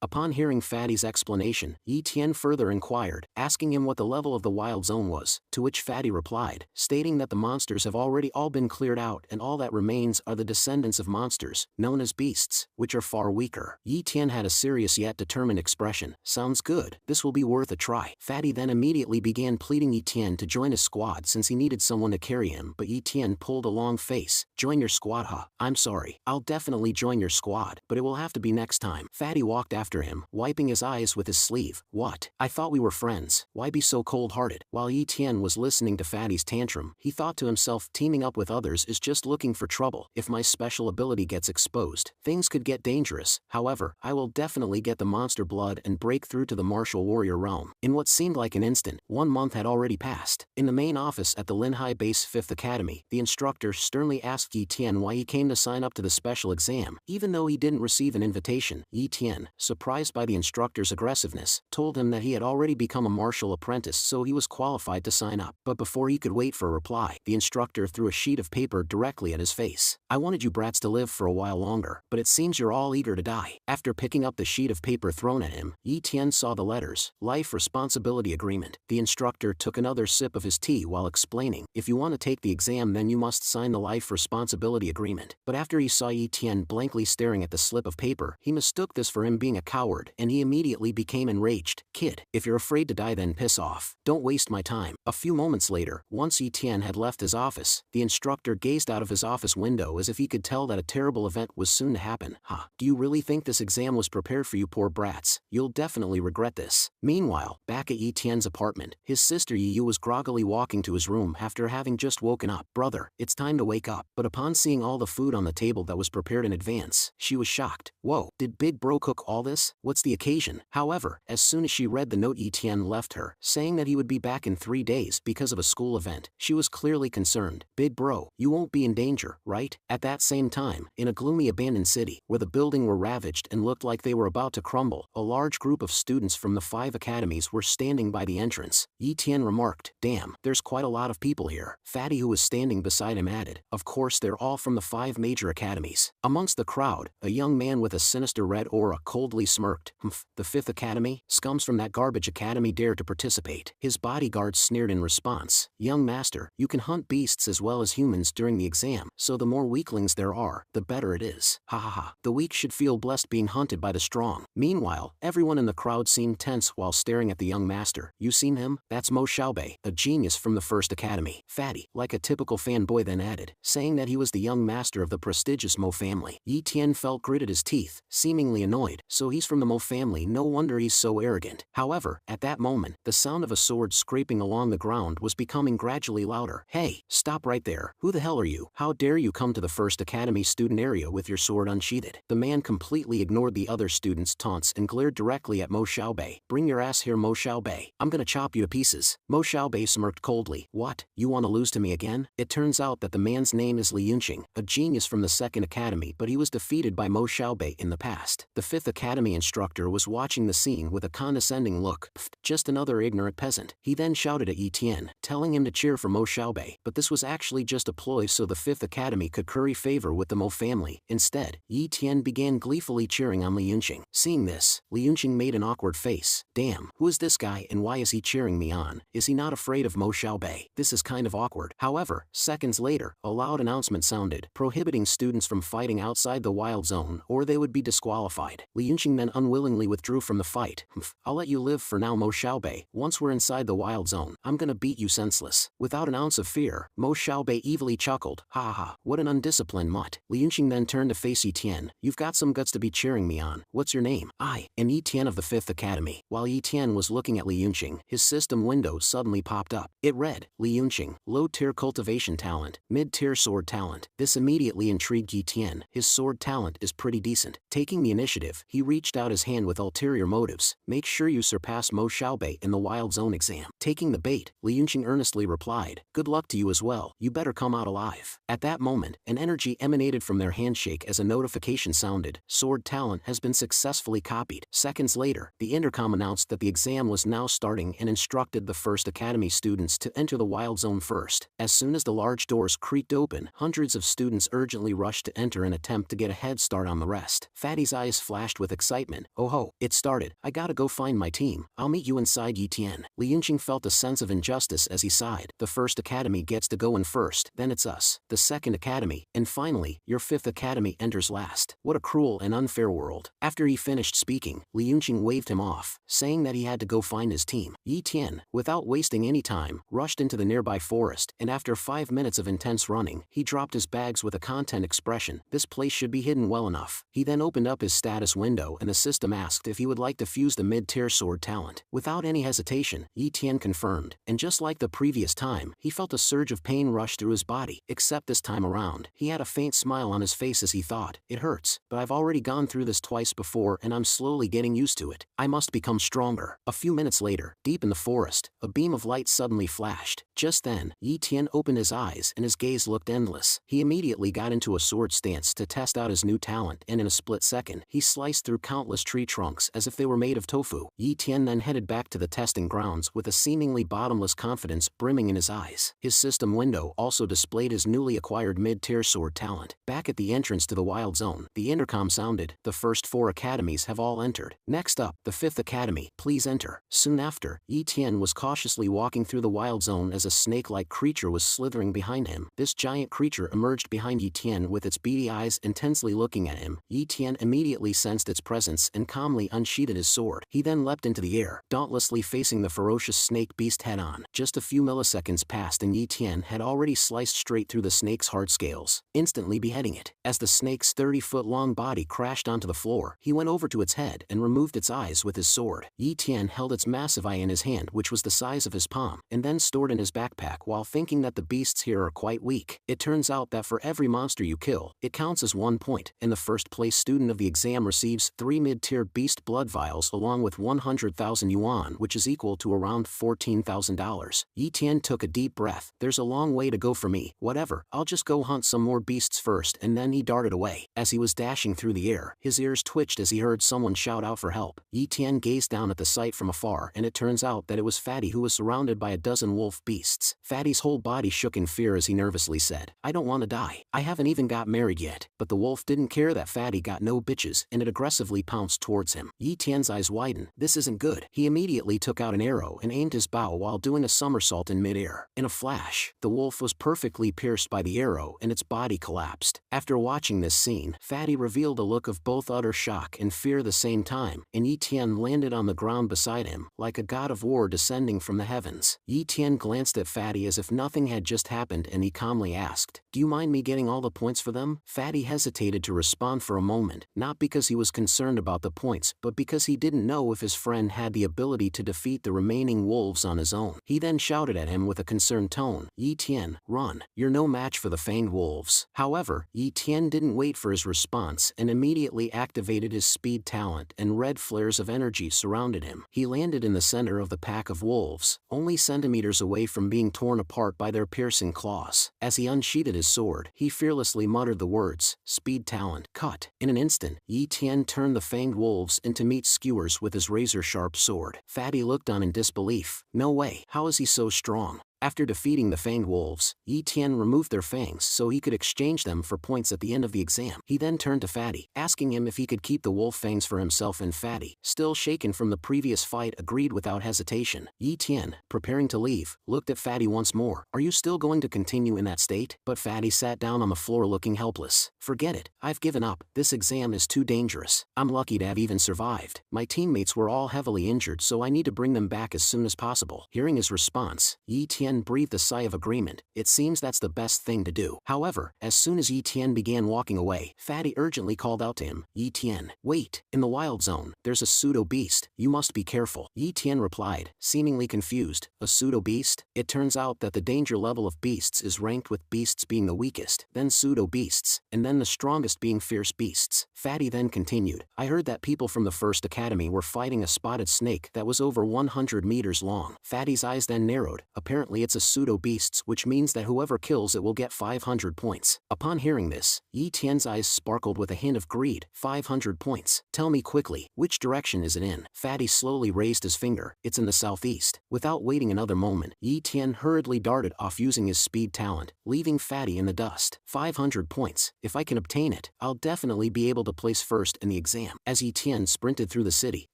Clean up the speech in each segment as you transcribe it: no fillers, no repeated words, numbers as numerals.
Upon hearing Fatty's explanation, Yi Tian further inquired, asking him what the level of the wild zone was, to which Fatty replied, stating that the monsters have already all been cleared out and all that remains are the descendants of monsters, known as beasts, which are far weaker. Yi Tian had a serious yet determined expression. Sounds good, this will be worth a try. Fatty then immediately began pleading Yi Tian to join his squad since he needed someone to carry him, but Yi Tian pulled a long face. Join your squad, huh? I'm sorry, I'll definitely join your squad, but it will have to be next time. Fatty walked after him, wiping his eyes with his sleeve. What? I thought we were friends, why be so cold-hearted? While Yi Tian was listening to Fatty's tantrum, he thought to himself, teaming up with others is just looking for trouble. If my special ability gets exposed, things could get dangerous. However, I will definitely get the monster blood and break through to the martial warrior realm. In what seemed like an instant, 1 month had already passed. In the main office at the Linhai Base 5th Academy, the instructor sternly asked Yi Tian why he came to sign up to the special exam. Even though he didn't receive an invitation, Yi Tian, surprised by the instructor's aggressiveness, told him that he had already become a martial apprentice so he was qualified to sign up. But before he could wait for a reply, the instructor threw a sheet of paper directly at his face. I wanted you brats to live for a while longer, but it seems you're all eager to die. After picking up the sheet of paper thrown at him, Yi Tian saw the letters, Life Responsibility Agreement. The instructor took another sip of his tea while explaining, if you want to take the exam then you must sign the Life Responsibility Agreement. But after he saw Yi Tian blankly staring at the slip of paper, he mistook this for him being a coward, and he immediately became enraged. Kid, if you're afraid to die then piss off. Don't waste my time. A few moments later, once Yi Tian had left his office, the instructor gazed out of his office window as if he could tell that a terrible event was soon to happen. Huh, do you really think this exam was prepared for you poor brats? You'll definitely regret this. Meanwhile, back at Yi Tian's apartment, his sister Yi Yu was groggily walking to his room after having just woken up. Brother, it's time to wake up. But upon seeing all the food on the table that was prepared in advance, she was shocked. Whoa, did Big Bro cook all this? What's the occasion? However, as soon as she read the note Yi Tian left her, saying that he would be back in 3 days because of a school event, she was clearly concerned. Big Bro, you won't be in danger, right? At that same time, in a gloomy abandoned city, where the buildings were ravaged and looked like they were about to crumble, a large group of students from the 5 academies were standing by the entrance. Yi Tian remarked, damn, there's quite a lot of people here. Fatty, who was standing beside him, added, of course they're all from the 5 major academies. Amongst the crowd, a young man with a sinister red aura coldly smirked. Humph, the 5th Academy? Scums from that garbage academy dare to participate. His bodyguards sneered in response. Young master, you can hunt beasts as well as humans during the exam, so the more weaklings there are, the better it is. Ha ha ha. The weak should feel blessed being hunted by the strong. Meanwhile, everyone in the crowd seemed tense while staring at the young master. You seen him? That's Mo Xiaobei, a genius from the 1st Academy. Fatty, like a typical fanboy, then added, saying that he was the young master of the prestigious Mo family. Yi Tian felt gritted his teeth, seemingly annoyed. So he's from the Mo family, no wonder he's so arrogant. However, at that moment, the sound of a sword scraping along the ground was becoming gradually louder. Hey, stop right there. Who the hell are you? How dare you come to the 1st Academy student area with your sword unsheathed? The man completely ignored the other students' taunts and glared directly at Mo Xiaobei. Bring your ass here, Mo Xiaobei. I'm gonna chop you to pieces. Mo Xiaobei smirked coldly. What? You want to lose to me again? It turns out that the man's name is Li Yunqing, a genius from the 2nd Academy, but he was defeated by Mo Xiaobei in the past. The 5th Academy instructor was watching the scene with a condescending look. Pfft, just another ignorant peasant. He then shouted at Yi Tian, telling him to cheer for Mo Xiaobei, but this was actually just a ploy so the 5th Academy could curry favor with the Mo family. Instead, Yi Tian began gleefully cheering on Li Yunqing. Seeing this, Li Yunqing made an awkward face. Damn, who is this guy and why is he cheering me on? Is he not afraid of Mo Xiaobei? This is kind of awkward. However, seconds later, a loud announcement sounded, prohibiting students from fighting outside the wild zone or they would be disqualified. Li Yunqing then unwillingly withdrew from the fight. I'll let you live for now, Mo Xiaobei. Once we're inside the wild zone, I'm gonna beat you senseless. Without an ounce of fear, Mo Xiaobei evilly chuckled. Ha ha ha, what an undisciplined mutt. Li Yunqing then turned to face Yi Tian. You've got some guts to be cheering me on. What's your name? I am Yi Tian of the 5th Academy. While Yi Tian was looking at Li Yunqing, his system window suddenly popped up. It read, Li Yunqing, low-tier cultivation talent, mid-tier sword talent. This immediately intrigued Yi Tian. His sword talent is pretty decent. Taking the initiative, he reached out his hand with ulterior motives. Make sure you surpass Mo Xiaobei in the wild zone exam. Taking the bait, Li Yunqing earnestly replied, good luck to you as well. You better come out alive. At that moment, an energy emanated from their handshake as a notification sounded. Sword talent has been successfully copied. Seconds later, the intercom announced that the exam was now starting and instructed the 1st Academy students to enter the wild zone first. As soon as the large doors creaked open, hundreds of students urgently rushed to enter and attempt to get a head start on the rest. Fatty's eyes flashed with excitement excitement. "Oh ho, it started. I gotta go find my team. I'll meet you inside." Yi Tian. Li Yunqing felt a sense of injustice as he sighed. "The first academy gets to go in first, then it's us, the second academy, and finally, your fifth academy enters last. What a cruel and unfair world." After he finished speaking, Li Yunqing waved him off, saying that he had to go find his team. Yi Tian, without wasting any time, rushed into the nearby forest, and after 5 minutes of intense running, he dropped his bags with a content expression. This place should be hidden well enough. He then opened up his status window and the system asked if he would like to fuse the mid-tier sword talent. Without any hesitation, Yi Tian confirmed, and just like the previous time, he felt a surge of pain rush through his body, except this time around, he had a faint smile on his face as he thought, "It hurts, but I've already gone through this twice before and I'm slowly getting used to it. I must become stronger." A few minutes later, deep in the forest, a beam of light suddenly flashed. Just then, Yi Tian opened his eyes and his gaze looked endless. He immediately got into a sword stance to test out his new talent, and in a split second, he sliced through countless tree trunks as if they were made of tofu. Yi Tian then headed back to the testing grounds with a seemingly bottomless confidence brimming in his eyes. His system window also displayed his newly acquired mid-tier sword talent. Back at the entrance to the wild zone, the intercom sounded. "The first 4 academies have all entered. Next up, the 5th academy, please enter." Soon after, Yi Tian was cautiously walking through the wild zone as a snake-like creature was slithering behind him. This giant creature emerged behind Yi Tian with its beady eyes intensely looking at him. Yi Tian immediately sensed its presence and calmly unsheathed his sword. He then leapt into the air, dauntlessly facing the ferocious snake beast head-on. Just a few milliseconds passed and Yi Tian had already sliced straight through the snake's hard scales, instantly beheading it. As the snake's 30-foot-long body crashed onto the floor, he went over to its head and removed its eyes with his sword. Yi Tian held its massive eye in his hand, which was the size of his palm, and then stored in his backpack while thinking that the beasts here are quite weak. It turns out that for every monster you kill, it counts as 1 point, and the first-place student of the exam receives 3 mid-tier beast blood vials along with 100,000 yuan, which is equal to around $14,000. Yi Tian took a deep breath. "There's a long way to go for me. Whatever, I'll just go hunt some more beasts first," and then he darted away. As he was dashing through the air, his ears twitched as he heard someone shout out for help. Yi Tian gazed down at the sight from afar, and it turns out that it was Fatty, who was surrounded by a dozen wolf beasts. Fatty's whole body shook in fear as he nervously said, "I don't want to die. I haven't even got married yet." But the wolf didn't care that Fatty got no bitches, and it aggressively pounced towards him. Yi Tian's eyes widened. This isn't good. He immediately took out an arrow and aimed his bow while doing a somersault in midair. In a flash, the wolf was perfectly pierced by the arrow and its body collapsed. After watching this scene, Fatty revealed a look of both utter shock and fear at the same time, and Yi Tian landed on the ground beside him, like a god of war descending from the heavens. Yi Tian glanced at Fatty as if nothing had just happened and he calmly asked, "Do you mind me getting all the points for them?" Fatty hesitated to respond for a moment, not because he was concerned about the points, but because he didn't know if his friend had the ability to defeat the remaining wolves on his own. He then shouted at him with a concerned tone, "Yi Tian, run. You're no match for the fanged wolves." However, Yi Tian didn't wait for his response and immediately activated his speed talent, and red flares of energy surrounded him. He landed in the center of the pack of wolves, only centimeters away from being torn apart by their piercing claws. As he unsheathed his sword, he fearlessly muttered the words, "Speed talent, cut." In an instant, Yi Tian turned the fanged wolves into meat skewers with his razor-sharp sword. Fatty looked on in disbelief. "No way, how is he so strong?" After defeating the fanged wolves, Yi Tian removed their fangs so he could exchange them for points at the end of the exam. He then turned to Fatty, asking him if he could keep the wolf fangs for himself, and Fatty, still shaken from the previous fight, agreed without hesitation. Yi Tian, preparing to leave, looked at Fatty once more. "Are you still going to continue in that state?" But Fatty sat down on the floor looking helpless. "Forget it, I've given up. This exam is too dangerous. I'm lucky to have even survived. My teammates were all heavily injured, so I need to bring them back as soon as possible." Hearing his response, Yi Tian breathed a sigh of agreement. It seems that's the best thing to do. However, as soon as Yi Tian began walking away, Fatty urgently called out to him, "Yi Tian, wait. In the wild zone, there's a pseudo-beast. You must be careful." Yi Tian replied, seemingly confused, "A pseudo-beast?" It turns out that the danger level of beasts is ranked with beasts being the weakest, then pseudo-beasts, and then the strongest being fierce beasts. Fatty then continued, "I heard that people from the first academy were fighting a spotted snake that was over 100 meters long." Fatty's eyes then narrowed, apparently Apparently it's a pseudo-beast, which means that whoever kills it will get 500 points. Upon hearing this, Yi Tian's eyes sparkled with a hint of greed. 500 points. Tell me quickly, which direction is it in? Fatty slowly raised his finger. It's in the southeast. Without waiting another moment, Yi Tian hurriedly darted off using his speed talent, leaving Fatty in the dust. 500 points. If I can obtain it, I'll definitely be able to place first in the exam. As Yi Tian sprinted through the city,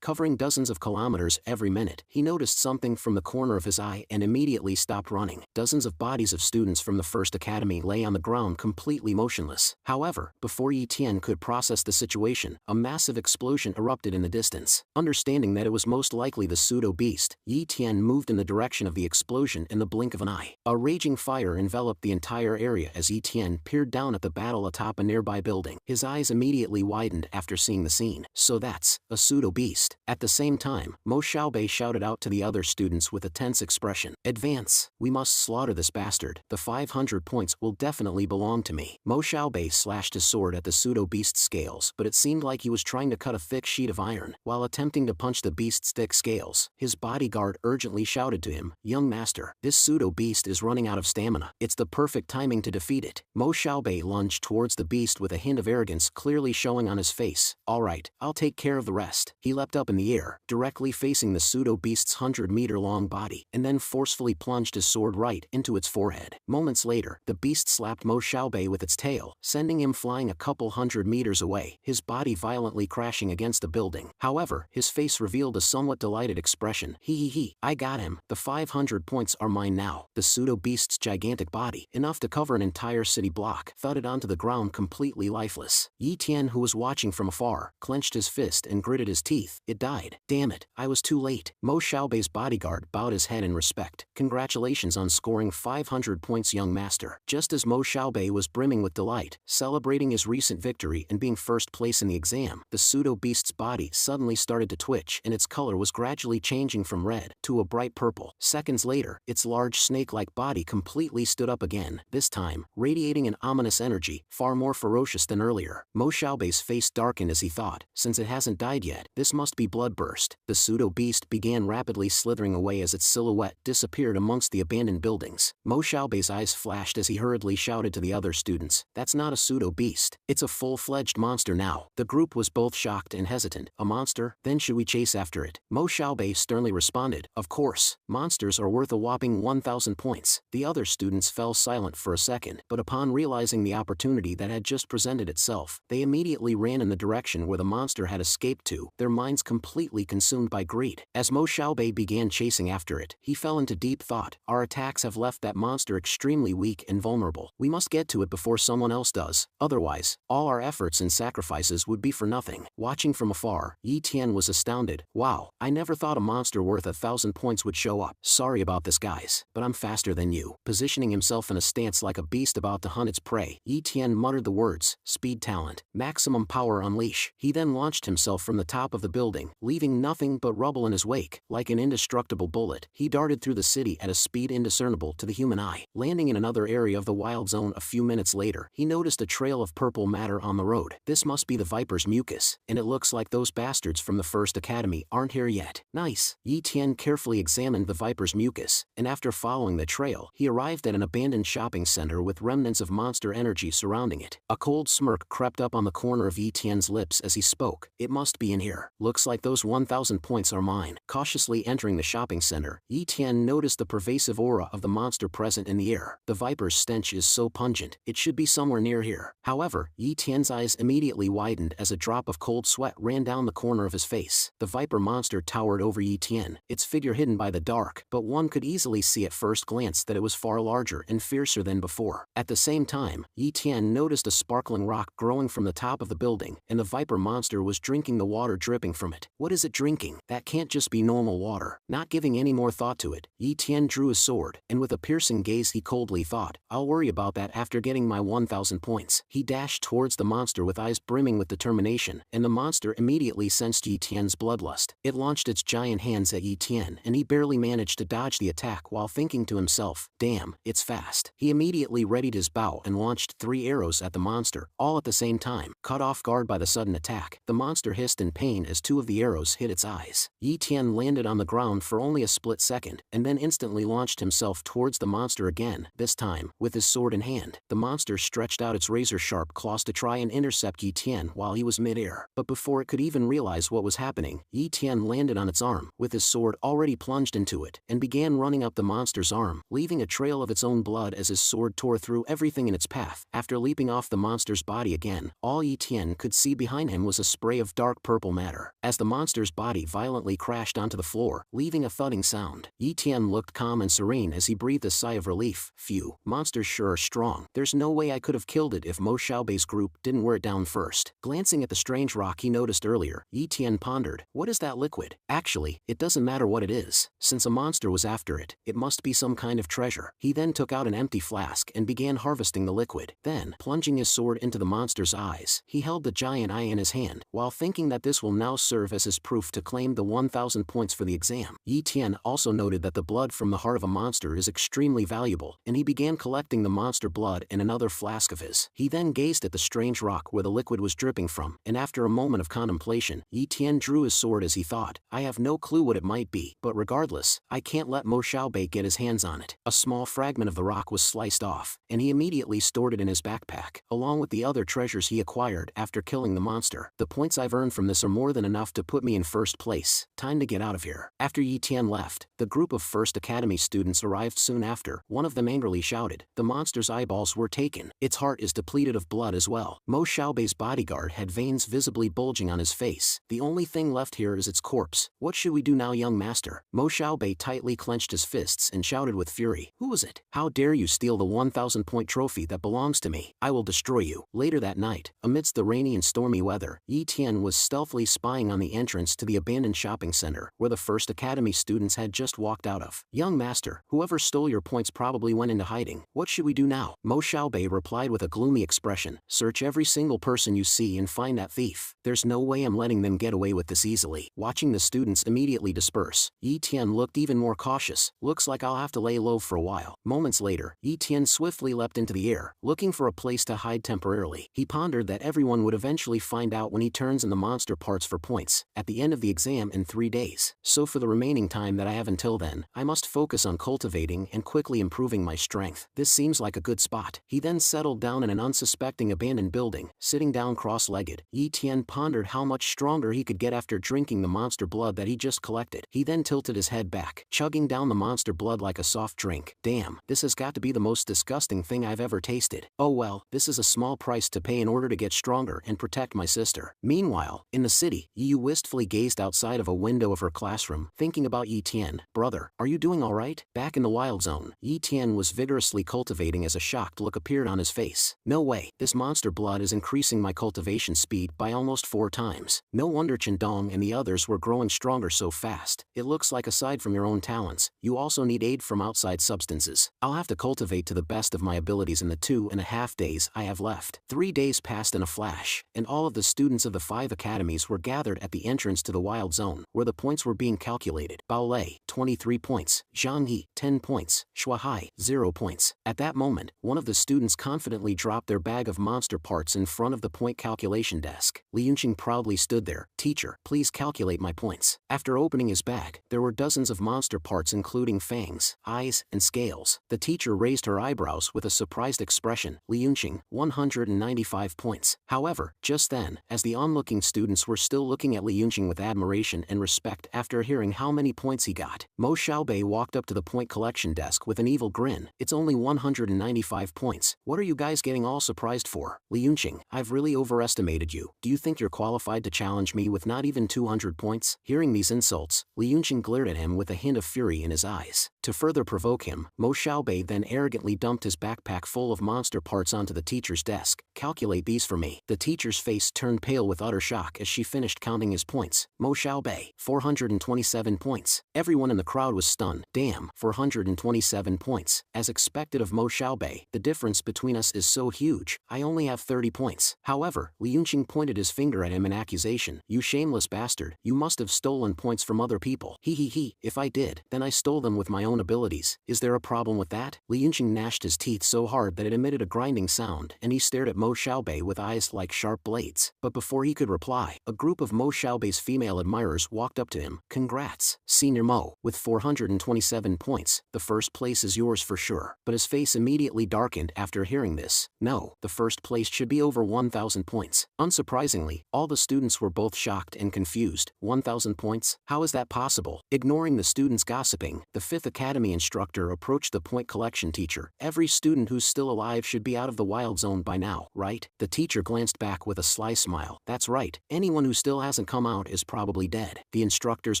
covering dozens of kilometers every minute, he noticed something from the corner of his eye and immediately stopped running. Dozens of bodies of students from the first academy lay on the ground completely motionless. However, before Yi Tian could process the situation, a massive explosion erupted in the distance. Understanding that it was most likely the pseudo-beast, Yi Tian moved in the direction of the explosion in the blink of an eye. A raging fire enveloped the entire area as Yi Tian peered down at the battle atop a nearby building. His eyes immediately widened after seeing the scene. So that's a pseudo-beast. At the same time, Mo Xiaobei shouted out to the other students with a tense expression. Advance! We must slaughter this bastard. The 500 points will definitely belong to me. Mo Xiaobei slashed his sword at the pseudo-beast's scales, but it seemed like he was trying to cut a thick sheet of iron. While attempting to punch the beast's thick scales, his bodyguard urgently shouted to him, "Young master, this pseudo-beast is running out of stamina. It's the perfect timing to defeat it." Mo Xiaobei lunged towards the beast with a hint of arrogance clearly showing on his face. "Alright, I'll take care of the rest." He leapt up in the air, directly facing the pseudo-beast's 100-meter-long body, and then forcefully plunged his sword right into its forehead. Moments later, the beast slapped Mo Xiaobei with its tail, sending him flying a couple hundred meters away, his body violently crashing against the building. However, his face revealed a somewhat delighted expression. He, I got him. The 500 points are mine now. The pseudo-beast's gigantic body, enough to cover an entire city block, thudded onto the ground completely lifeless. Yi Tian, who was watching from afar, clenched his fist and gritted his teeth. It died. Damn it, I was too late. Mo Xiaobei's bodyguard bowed his head in respect. Congratulations on scoring 500 points, young master. Just as Mo Xiaobei was brimming with delight, celebrating his recent victory and being first place in the exam, the pseudo-beast's body suddenly started to twitch and its color was gradually changing from red to a bright purple. Seconds later, its large snake-like body completely stood up again, this time, radiating an ominous energy, far more ferocious than earlier. Mo Xiaobei's face darkened as he thought, since it hasn't died yet, this must be bloodburst. The pseudo-beast began rapidly slithering away as its silhouette disappeared amongst the abandoned buildings. Mo Xiaobei's eyes flashed as he hurriedly shouted to the other students, "That's not a pseudo-beast. It's a full-fledged monster now." The group was both shocked and hesitant. "A monster? Then should we chase after it?" Mo Xiaobei sternly responded, "Of course. Monsters are worth a whopping 1,000 points." The other students fell silent for a second, but upon realizing the opportunity that had just presented itself, they immediately ran in the direction where the monster had escaped to, their minds completely consumed by greed. As Mo Xiaobei began chasing after it, he fell into deep thought. Our attacks have left that monster extremely weak and vulnerable. We must get to it before someone else does. Otherwise, all our efforts and sacrifices would be for nothing. Watching from afar, Yi Tian was astounded. Wow, I never thought a monster worth 1,000 points would show up. Sorry about this, guys, but I'm faster than you. Positioning himself in a stance like a beast about to hunt its prey, Yi Tian muttered the words, "Speed talent, maximum power unleash." He then launched himself from the top of the building, leaving nothing but rubble in his wake. Like an indestructible bullet, he darted through the city at a speed indiscernible to the human eye. Landing in another area of the wild zone a few minutes later, he noticed a trail of purple matter on the road. This must be the Viper's mucus, and it looks like those bastards from the first academy aren't here yet. Nice. Yi Tian carefully examined the Viper's mucus, and after following the trail, he arrived at an abandoned shopping center with remnants of monster energy surrounding it. A cold smirk crept up on the corner of Yi Tian's lips as he spoke. It must be in here. Looks like those 1,000 points are mine. Cautiously entering the shopping center, Yi Tian noticed the pervasive aura of the monster present in the air. The Viper's stench is so pungent, it should be somewhere near here. However, Yi Tian's eyes immediately widened as a drop of cold sweat ran down the corner of his face. The Viper monster towered over Yi Tian, its figure hidden by the dark, but one could easily see at first glance that it was far larger and fiercer than before. At the same time, Yi Tian noticed a sparkling rock growing from the top of the building, and the Viper monster was drinking the water dripping from it. What is it drinking? That can't just be normal water. Not giving any more thought to it, Yi Tian drew his sword, and with a piercing gaze he coldly thought, "I'll worry about that after getting my 1,000 points." He dashed towards the monster with eyes brimming with determination, and the monster immediately sensed Yi Tian's bloodlust. It launched its giant hands at Yi Tian, and he barely managed to dodge the attack while thinking to himself, "Damn, it's fast." He immediately readied his bow and launched 3 arrows at the monster, all at the same time. Caught off guard by the sudden attack, the monster hissed in pain as 2 of the arrows hit its eyes. Yi Tian landed on the ground for only a split second, and then instantly launched himself towards the monster again, this time, with his sword in hand. The monster stretched out its razor-sharp claws to try and intercept Yi Tian while he was mid-air. But before it could even realize what was happening, Yi Tian landed on its arm, with his sword already plunged into it, and began running up the monster's arm, leaving a trail of its own blood as his sword tore through everything in its path. After leaping off the monster's body again, all Yi Tian could see behind him was a spray of dark purple matter. As the monster's body violently crashed onto the floor, leaving a thudding sound, Yi Tian looked calm and serene as he breathed a sigh of relief. Phew, monsters sure are strong. There's no way I could have killed it if Mo Xiaobei's group didn't wear it down first. Glancing at the strange rock he noticed earlier, Yi Tian pondered, what is that liquid? Actually, it doesn't matter what it is. Since a monster was after it, it must be some kind of treasure. He then took out an empty flask and began harvesting the liquid. Then, plunging his sword into the monster's eyes, he held the giant eye in his hand, while thinking that this will now serve as his proof to claim the 1,000 points for the exam. Yi Tian also noted that the blood from the heart of a monster is extremely valuable, and he began collecting the monster blood in another flask of his. He then gazed at the strange rock where the liquid was dripping from, and after a moment of contemplation, Yi Tian drew his sword as he thought, I have no clue what it might be, but regardless, I can't let Mo Xiaobei get his hands on it. A small fragment of the rock was sliced off, and he immediately stored it in his backpack, along with the other treasures he acquired after killing the monster. The points I've earned from this are more than enough to put me in first place. Time to get out of here. After Yi Tian left, the group of First Academy students arrived soon after. One of them angrily shouted, the monster's eyeballs were taken. Its heart is depleted of blood as well. Mo Xiaobei's bodyguard had veins visibly bulging on his face. The only thing left here is its corpse. What should we do now, young master? Mo Xiaobei tightly clenched his fists and shouted with fury, who is it? How dare you steal the 1,000-point trophy that belongs to me? I will destroy you. Later that night, amidst the rainy and stormy weather, Yi Tian was stealthily spying on the entrance to the abandoned shopping center, where the First Academy students had just walked out of. Young master, whoever stole your points probably went into hiding. What should we do now? Mo Xiaobei replied with a gloomy expression, search every single person you see and find that thief. There's no way I'm letting them get away with this easily. Watching the students immediately disperse, Yi Tian looked even more cautious. Looks like I'll have to lay low for a while. Moments later, Yi Tian swiftly leapt into the air, looking for a place to hide temporarily. He pondered that everyone would eventually find out when he turns in the monster parts for points, at the end of the exam in 3 days. So for the remaining time that I have until then, I must focus on cultivating and quickly improving my strength. This seems like a good spot. He then settled down in an unsuspecting abandoned building, sitting down cross-legged. Yi Tian pondered how much stronger he could get after drinking the monster blood that he just collected. He then tilted his head back, chugging down the monster blood like a soft drink. Damn, this has got to be the most disgusting thing I've ever tasted. Oh well, this is a small price to pay in order to get stronger and protect my sister. Meanwhile, in the city, Yu wistfully gazed outside of a window of her classroom, thinking about Yi Tian. Brother, are you doing alright? Back in the wild zone, Yi Tian was vigorously cultivating as a shocked look appeared on his face. No way, this monster blood is increasing my cultivation speed by almost 4 times. No wonder Chendong and the others were growing stronger so fast. It looks like aside from your own talents, you also need aid from outside substances. I'll have to cultivate to the best of my abilities in the 2.5 days I have left. 3 days passed in a flash, and all of the students of the 5 academies were gathered at the entrance to the wild zone, where the points were being calculated. Bao Lei, 23 points, Zhang Yi, 10 points, Shua Hai, 0 points. At that moment, one of the students confidently dropped their bag of monster parts in front of the point calculation desk. Li Yunqing proudly stood there. Teacher, please calculate my points. After opening his bag, there were dozens of monster parts including fangs, eyes, and scales. The teacher raised her eyebrows with a surprised expression. Li Yunqing, 195 points. However, just then, as the onlooking students were still looking at Li Yunqing with admiration and respect after hearing how many points he got, Mo Xiaobei walked up to the point collection desk with an evil grin. It's only 195 points. What are you guys getting all surprised for? Li Yunqing, I've really overestimated you. Do you think you're qualified to challenge me with not even 200 points? Hearing these insults, Li Yunqing glared at him with a hint of fury in his eyes. To further provoke him, Mo Xiaobei then arrogantly dumped his backpack full of monster parts onto the teacher's desk. Calculate these for me. The teacher's face turned pale with utter shock as she finished counting his points. Mo Xiaobei, 427 points. Everyone in the crowd was stunned. Damn, 427 points. As expected of Mo Xiaobei, the difference between us is so huge. I only have 30 points. However, Li Yunqing pointed his finger at him in accusation. You shameless bastard, you must have stolen points from other people. He, if I did, then I stole them with my own abilities. Is there a problem with that? Li Yunqing gnashed his teeth so hard that it emitted a grinding sound, and he stared at Mo Xiaobei with eyes like sharp blades. But before he could reply, a group of Mo Xiaobei's female admirers walked up to him. Congrats, Senior Mo, with 427 7 points, the first place is yours for sure. But his face immediately darkened after hearing this. No, the first place should be over 1,000 points. Unsurprisingly, all the students were both shocked and confused. 1,000 points? How is that possible? Ignoring the students gossiping, the 5th Academy instructor approached the point collection teacher. Every student who's still alive should be out of the wild zone by now, right? The teacher glanced back with a sly smile. That's right, anyone who still hasn't come out is probably dead. The instructor's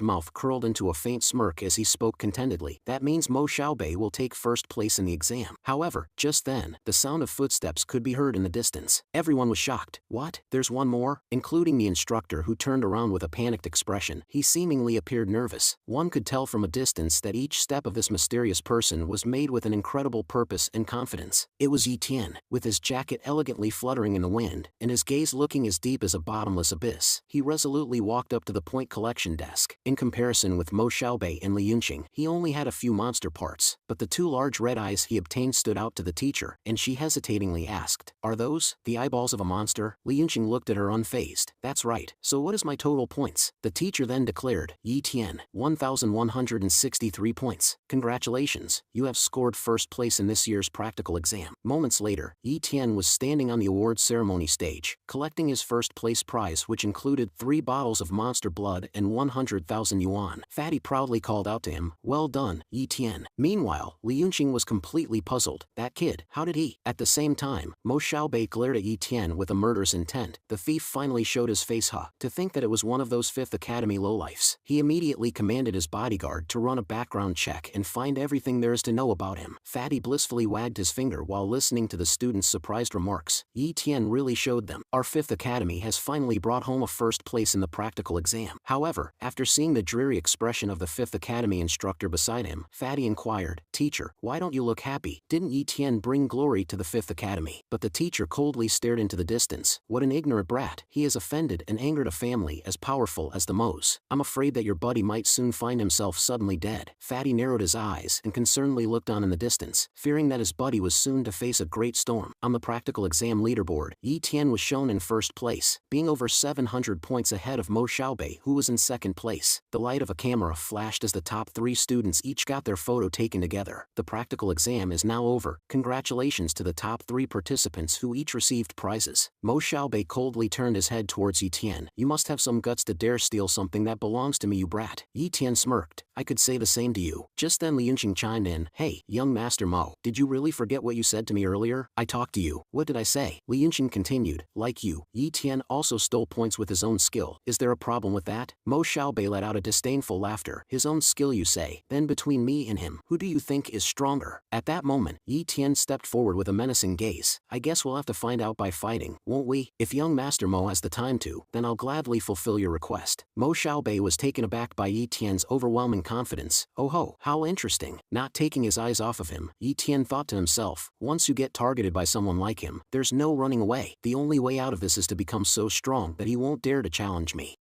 mouth curled into a faint smirk as he spoke contentedly. That means Mo Xiaobei will take first place in the exam. However, just then, the sound of footsteps could be heard in the distance. Everyone was shocked. What? There's one more? Including the instructor, who turned around with a panicked expression. He seemingly appeared nervous. One could tell from a distance that each step of this mysterious person was made with an incredible purpose and confidence. It was Yi Tian, with his jacket elegantly fluttering in the wind, and his gaze looking as deep as a bottomless abyss. He resolutely walked up to the point collection desk. In comparison with Mo Xiaobei and Li Yunqing, he only had a few monster parts, but the 2 large red eyes he obtained stood out to the teacher, and she hesitatingly asked, "Are those the eyeballs of a monster?" Li Yunqing looked at her unfazed. "That's right. So what is my total points?" The teacher then declared, "Yi Tian, 1,163 points. Congratulations, you have scored first place in this year's practical exam." Moments later, Yi Tian was standing on the awards ceremony stage, collecting his first place prize, which included 3 bottles of monster blood and 100,000 yuan. Fatty proudly called out to him, "Well done, Yi Tian." Meanwhile, Li Yunqing was completely puzzled. That kid, how did he? At the same time, Mo Xiaobei glared at Yi Tian with a murderous intent. The thief finally showed his face. To think that it was one of those 5th Academy lowlifes. He immediately commanded his bodyguard to run a background check and find everything there is to know about him. Fatty blissfully wagged his finger while listening to the students' surprised remarks. Yi Tian really showed them. Our 5th Academy has finally brought home a first place in the practical exam. However, after seeing the dreary expression of the 5th Academy instructor beside him, Fatty inquired, "Teacher, why don't you look happy? Didn't Yi Tian bring glory to the 5th Academy?" But the teacher coldly stared into the distance. What an ignorant brat. He has offended and angered a family as powerful as the Mo's. I'm afraid that your buddy might soon find himself suddenly dead. Fatty narrowed his eyes and concernedly looked on in the distance, fearing that his buddy was soon to face a great storm. On the practical exam leaderboard, Yi Tian was shown in first place, being over 700 points ahead of Mo Xiaobei, who was in second place. The light of a camera flashed as the top 3 students each got their photo taken together. The practical exam is now over. Congratulations to the top 3 participants who each received prizes. Mo Xiaobei coldly turned his head towards Yi Tian. "You must have some guts to dare steal something that belongs to me, you brat." Yi Tian smirked. "I could say the same to you." Just then Li Yunqing chimed in. "Hey, young Master Mo, did you really forget what you said to me earlier? I talked to you. What did I say?" Li Yunqing continued. "Like you, Yi Tian also stole points with his own skill. Is there a problem with that?" Mo Xiaobei let out a disdainful laughter. "His own skill, you say? Then between me and him, who do you think is stronger?" At that moment, Yi Tian stepped forward with a menacing gaze. "I guess we'll have to find out by fighting, won't we? If young Master Mo has the time to, then I'll gladly fulfill your request." Mo Xiaobei was taken aback by Yi Tian's overwhelming confidence. "Oh ho, how interesting." Not taking his eyes off of him, Yi Tian thought to himself, once you get targeted by someone like him, there's no running away. The only way out of this is to become so strong that he won't dare to challenge me.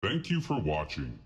Thank you for watching.